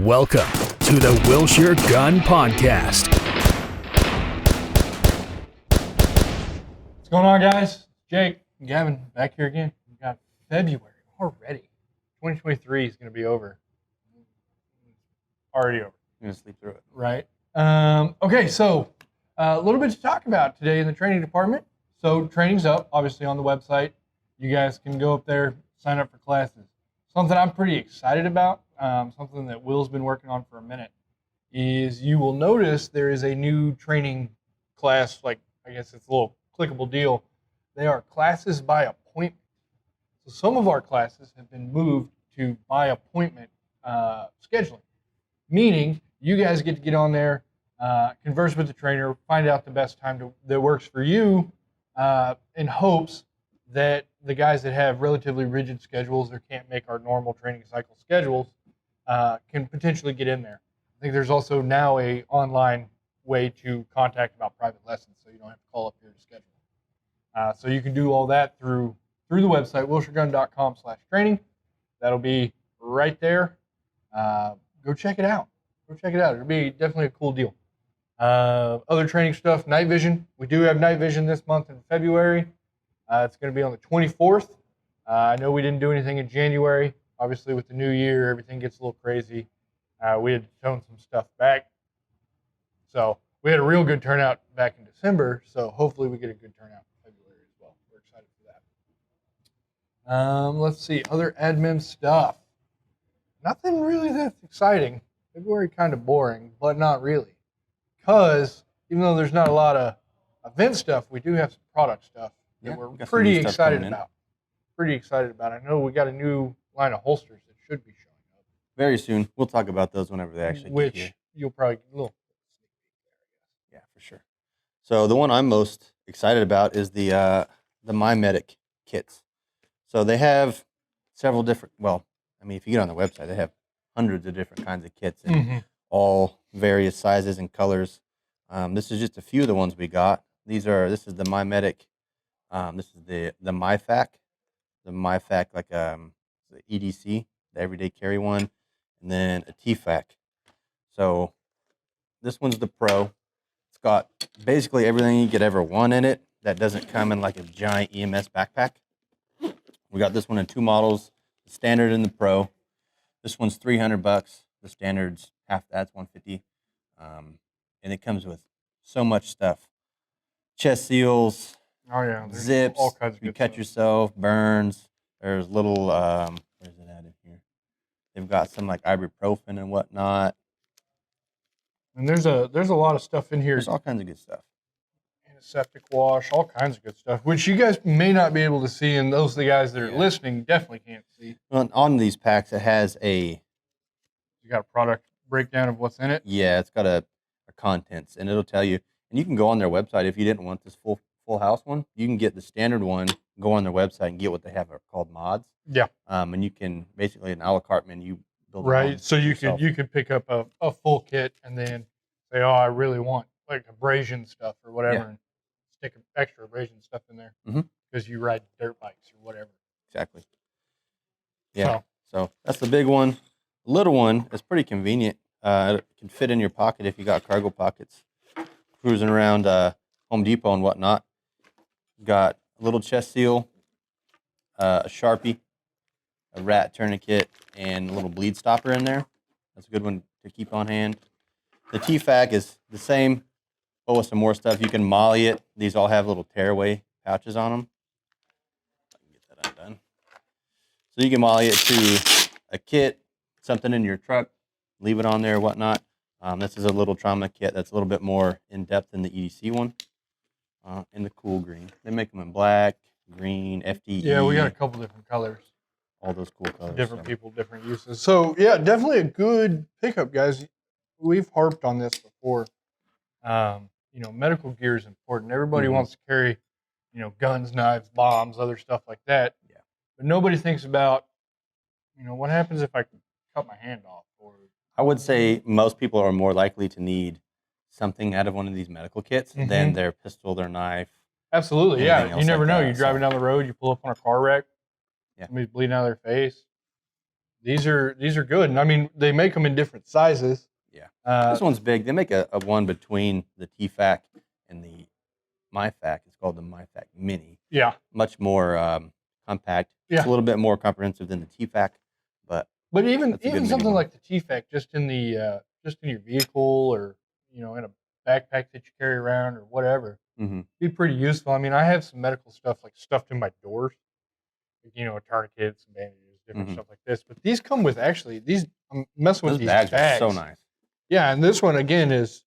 Welcome to the Wilshire Gun Podcast. What's going on, guys? Jake and Gavyn back here again. We got February already. 2023 is going to be over. Already over. I'm going to sleep through it. Right. Okay, so a little bit to talk about today in the training department. So training's up, obviously, on the website. You guys can go up there, sign up for classes. Something I'm pretty excited about, something that Will's been working on for a minute, is you will notice there is a new training class, like I guess it's a little clickable deal. They are classes by appointment. So some of our classes have been moved to by appointment scheduling, meaning you guys get to get on there, converse with the trainer, find out the best time that works for you, in hopes that the guys that have relatively rigid schedules or can't make our normal training cycle schedules can potentially get in there. I think there's also now a online way to contact about private lessons, so you don't have to call up here to schedule. So you can do all that through the website, wilshiregun.com/training. That'll be right there. Go check it out. It'll be definitely a cool deal. Other training stuff, night vision. We do have night vision this month in February. It's going to be on the 24th. I know we didn't do anything in January. Obviously, with the new year, everything gets a little crazy. We had to tone some stuff back. So we had a real good turnout back in December, so hopefully we get a good turnout in February as well. We're excited for that. Let's see, other admin stuff. Nothing really that's exciting. February kind of boring, but not really. Because even though there's not a lot of event stuff, we do have some product stuff that we're pretty excited about. I know we got a new line of holsters that should be showing up. Very soon. We'll talk about those whenever they actually get here. Which you'll probably get a little sneak peek there, I guess. Yeah, for sure. So the one I'm most excited about is the MyMedic kits. So they have several different, if you get on the website, they have hundreds of different kinds of kits in all various sizes and colors. This is just a few of the ones we got. This is the MyMedic. This is the MyFac. The MyFac, like the EDC, the everyday carry one, and then a TFAC. So this one's the Pro. It's got basically everything you could ever want in it that doesn't come in like a giant EMS backpack. We got this one in two models, the Standard and the Pro. This one's $300. The Standard's half that's $150. And it comes with so much stuff. Chest seals. Oh yeah, zips, all kinds of you good cut stuff. yourself, burns. There's little, where's it at in here? They've got some like ibuprofen and whatnot. And there's a lot of stuff in here. There's all kinds of good stuff. Antiseptic wash, all kinds of good stuff, which you guys may not be able to see, and those of the guys that are listening definitely can't see. On these packs, it has You got a product breakdown of what's in it. Yeah, it's got a contents, and it'll tell you. And you can go on their website if you didn't want this full house one. You can get the Standard one. Go on their website and get what they have called mods. Yeah. And you can basically an a la carte menu build. Right. So you yourself. could pick up a full kit and then say, oh, I really want like abrasion stuff or whatever, and stick extra abrasion stuff in there because you ride dirt bikes or whatever. Exactly. Yeah. So that's the big one. The little one is pretty convenient. It can fit in your pocket if you got cargo pockets. Cruising around Home Depot and whatnot. Got a little chest seal, a Sharpie, a rat tourniquet, and a little bleed stopper in there. That's a good one to keep on hand. The TFAC is the same, but with some more stuff. You can molly it. These all have little tearaway pouches on them. I can get that undone. So you can molly it to a kit, something in your truck, leave it on there, whatnot. This is a little trauma kit that's a little bit more in-depth than the EDC one. In the cool green. They make them in black, green, FDE. Yeah, we got a couple different colors. All those cool colors. Different people, different uses. So, yeah, definitely a good pickup, guys. We've harped on this before. Medical gear is important. Everybody wants to carry, guns, knives, bombs, other stuff like that. Yeah. But nobody thinks about, what happens if I cut my hand off? Or I would say most people are more likely to need something out of one of these medical kits than their pistol, their knife. Absolutely, yeah. You never know. You're driving so. down the road, you pull up on a car wreck, Yeah. somebody's bleeding out of their face. these are good. And I mean, they make them in different sizes. Yeah. This one's big. They make a one between the TFAC and the MyFac. It's called the MyFac Mini. Yeah. Much more compact. Yeah. It's a little bit more comprehensive than the TFAC, but even something one. like the TFAC, just in your vehicle, or in a backpack that you carry around or whatever, be pretty useful. I mean, I have some medical stuff like stuffed in my doors, a tourniquet, some bandages, different stuff like this. But these come with these. I'm messing with these bags. Are so nice. Yeah, and this one again is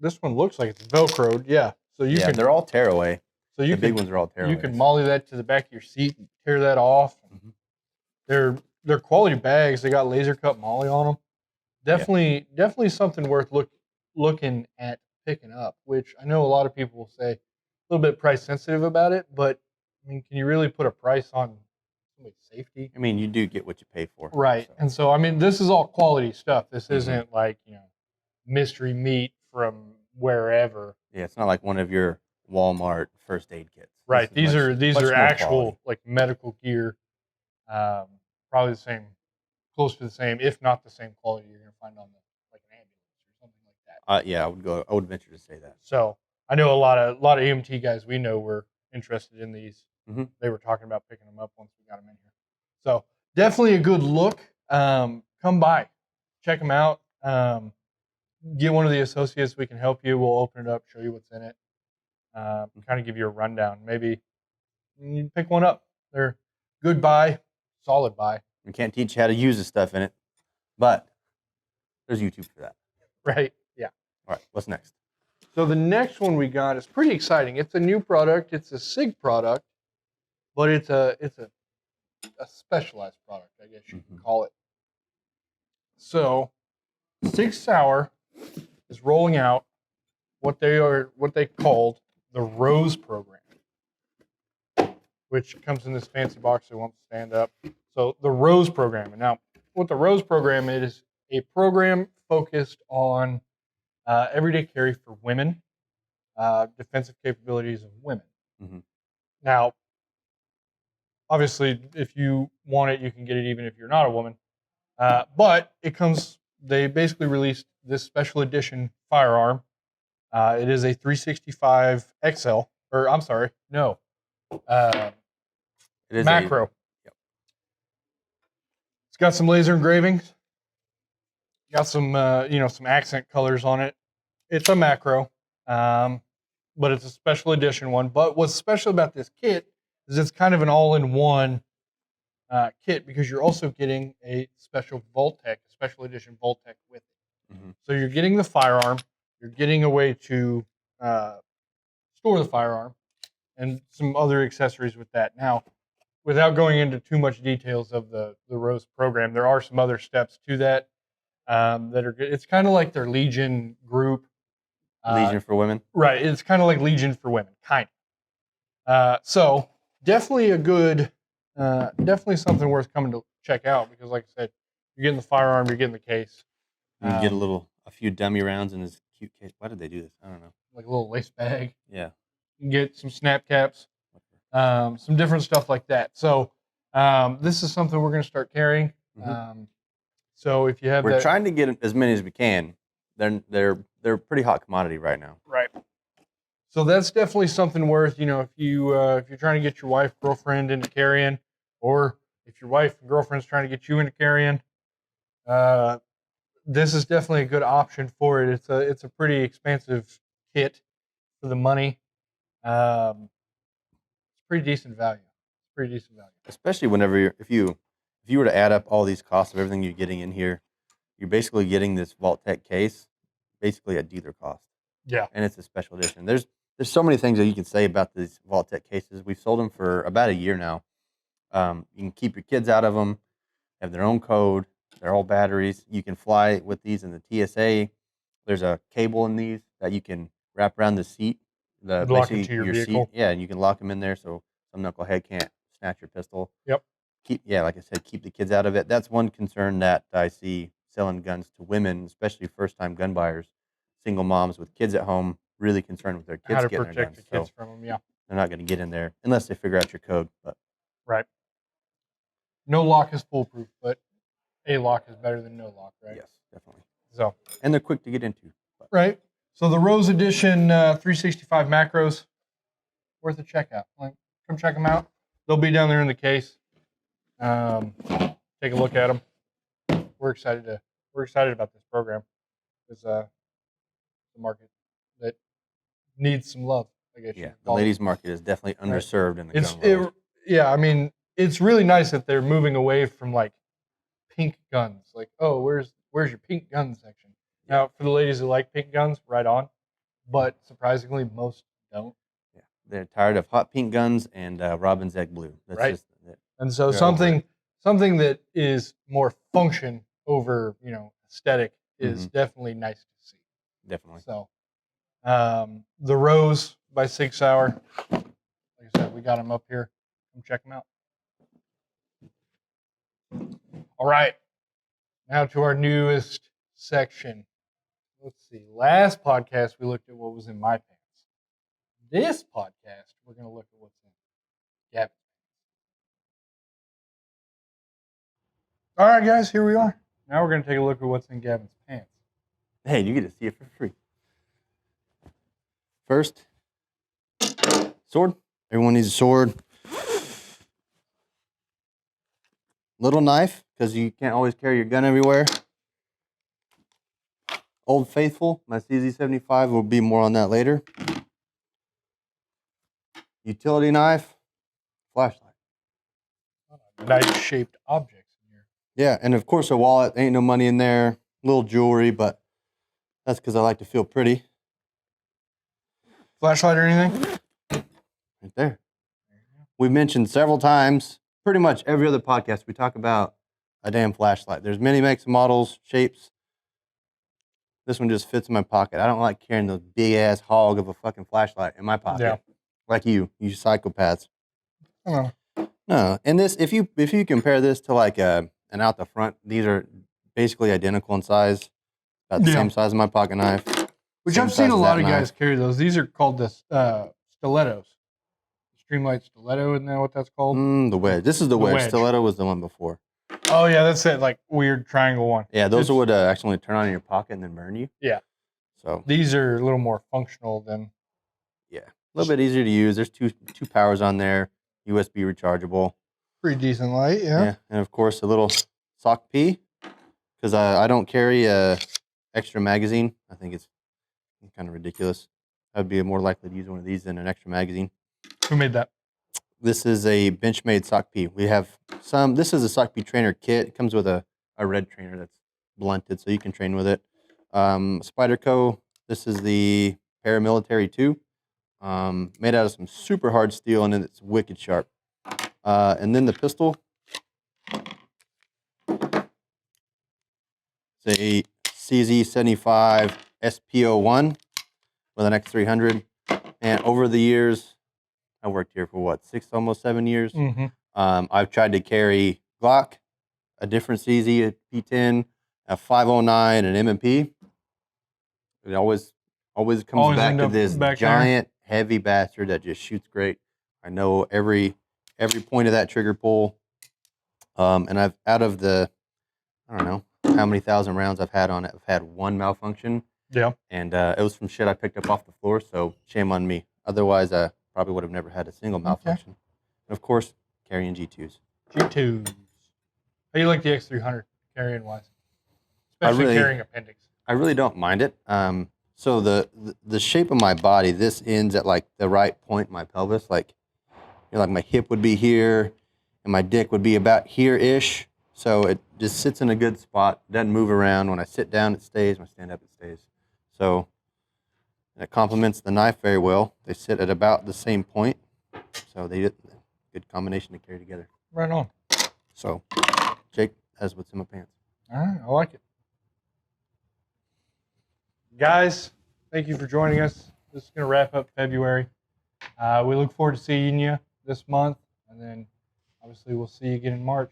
This one looks like it's Velcroed. Yeah, so they're all tearaway. So the big ones are all tearaway. You can molly that to the back of your seat and tear that off. They're quality bags. They got laser cut molly on them. Definitely something worth looking at picking up. Which I know a lot of people will say a little bit price sensitive about it, but I mean, can you really put a price on somebody's safety? I mean, you do get what you pay for, right? So. And so, I mean, this is all quality stuff. This isn't like mystery meat from wherever. Yeah, it's not like one of your Walmart first aid kits. Right. These are actual quality. Like medical gear. Probably the same, close to the same, if not the same quality you're going to find on like an ambulance or something like that. Yeah, I would venture to say that. So I know a lot of EMT guys we know were interested in these. They were talking about picking them up once we got them in here. So definitely a good look. Come by, check them out. Get one of the associates. We can help you. We'll open it up, show you what's in it, kind of give you a rundown. Maybe you pick one up. They're good buy, solid buy. We can't teach you how to use the stuff in it, but there's YouTube for that. Right. Yeah. All right. What's next? So the next one we got is pretty exciting. It's a new product. It's a Sig product, but it's a specialized product, I guess you can call it. So Sig Sauer is rolling out what they called the Rose program, which comes in this fancy box. They won't stand up. So the Rose program. And now what the Rose program is a program focused on everyday carry for women, defensive capabilities of women. Now, obviously, if you want it, you can get it even if you're not a woman. But they basically released this special edition firearm. It is a 365 XL, or I'm sorry, no. It is macro. It's got some laser engravings. Got some, some accent colors on it. It's a macro, but it's a special edition one. But what's special about this kit is it's kind of an all-in-one kit, because you're also getting a special special edition Voltec with it. So you're getting the firearm, you're getting a way to store the firearm, and some other accessories with that. Now, without going into too much details of the Rose program, there are some other steps to that that are good. It's kind of like their Legion group. Legion for women? Right. It's kind of like Legion for women, kind of. So definitely definitely something worth coming to check out, because like I said, you're getting the firearm, you're getting the case. You can get a few dummy rounds in this cute case. Why did they do this? I don't know. Like a little lace bag. Yeah. You can get some snap caps, some different stuff like that. So this is something we're going to start carrying. So if you have We're trying to get as many as we can. They're a pretty hot commodity right now. Right. So that's definitely something worth, if you're trying to get your wife, girlfriend into carrying, or if your wife and girlfriend's trying to get you into carrying, this is definitely a good option for it. It's a pretty expensive kit for the money. It's pretty decent value. Especially whenever if you were to add up all these costs of everything you're getting in here, you're basically getting this Vault-Tec case, basically at dealer cost. Yeah. And it's a special edition. There's so many things that you can say about these Vault-Tec cases. We've sold them for about a year now. You can keep your kids out of them, have their own code, they're all batteries. You can fly with these in the TSA. There's a cable in these that you can wrap around the seat. Lock into your vehicle. Seat. Yeah, and you can lock them in there so some knucklehead can't snatch your pistol. Yep. Like I said, keep the kids out of it. That's one concern that I see selling guns to women, especially first-time gun buyers, single moms with kids at home, really concerned with their kids getting their guns. How to protect the kids from them, yeah. They're not going to get in there unless they figure out your code. But right. No lock is foolproof, but a lock is better than no lock, right? Yes, definitely. So, And they're quick to get into. But. right. So the Rose Edition 365 macros, worth a checkout. Like, come check them out. They'll be down there in the case. Take a look at them. We're excited about this program. It's a market that needs some love, I guess. Yeah, the ladies' market is definitely underserved in the gun world. Yeah, I mean, it's really nice that they're moving away from like pink guns. Like, oh, where's your pink gun section? Now, for the ladies who like pink guns, right on. But surprisingly, most don't. Yeah, they're tired of hot pink guns and robin's egg blue. That's right. Just it. And so something that is more function over aesthetic is definitely nice to see. Definitely. So, the Rose by Sig Sauer. Like I said, we got them up here. Come check them out. All right. Now to our newest section. Let's see. Last podcast, we looked at what was in my pants. This podcast, we're going to look at what's in Gavyn's pants. All right, guys, here we are. Now we're going to take a look at what's in Gavyn's pants. Hey, you get to see it for free. First, sword. Everyone needs a sword. Little knife, because you can't always carry your gun everywhere. Old Faithful, my CZ75, will be more on that later. Utility knife, flashlight. Knife-shaped objects in here. Yeah, and of course a wallet. Ain't no money in there. Little jewelry, but that's because I like to feel pretty. Flashlight or anything? Right there. We've mentioned several times, pretty much every other podcast, we talk about a damn flashlight. There's many makes and models, shapes. This one just fits in my pocket. I don't like carrying the big-ass hog of a fucking flashlight in my pocket. Yeah. Like you psychopaths. Oh. No, and this, if you compare this to like an out the front, these are basically identical in size, about the same size as my pocket knife. Which I've seen a lot of guys carry those. These are called the stilettos. Streamlight stiletto, isn't that what that's called? The wedge. This is the wedge. Stiletto was the one before. Oh yeah, that's it. Like weird triangle one. Yeah, those would actually turn on in your pocket and then burn you. Yeah. So these are a little more functional than. Yeah, a little bit easier to use. There's two powers on there. USB rechargeable. Pretty decent light, yeah. And of course a little sock P, because I don't carry a extra magazine. I think it's kind of ridiculous. I'd be more likely to use one of these than an extra magazine. Who made that? This is a Benchmade sock P. We have some. This is a sock P trainer kit. It comes with a red trainer that's blunted, so you can train with it. Spyderco. This is the Paramilitary 2. Made out of some super hard steel, and then it's wicked sharp. And then the pistol. It's a CZ75 SPO1 with an X300. And over the years, I worked here for almost 7 years. Mm-hmm. I've tried to carry Glock, a different CZ, a P10, a 509, an M&P. It always comes back to this giant, heavy bastard that just shoots great. I know every point of that trigger pull. And I've, out of the, I don't know how many thousand rounds I've had on it, I've had one malfunction. Yeah. And it was from shit I picked up off the floor, so shame on me. Otherwise, I probably would have never had a single malfunction. Okay. And of course, carrying G2s. G2s. How do you like the X300 carrying wise? Especially carrying appendix. I really don't mind it. So the shape of my body, this ends at like the right point in my pelvis. Like, like my hip would be here, and my dick would be about here-ish. So it just sits in a good spot. It doesn't move around. When I sit down, it stays. When I stand up, it stays. So it complements the knife very well. They sit at about the same point. So they get a good combination to carry together. Right on. So Jake has what's in my pants. All right, I like it. Guys, thank you for joining us. This is going to wrap up February. We look forward to seeing you this month, and then obviously we'll see you again in March.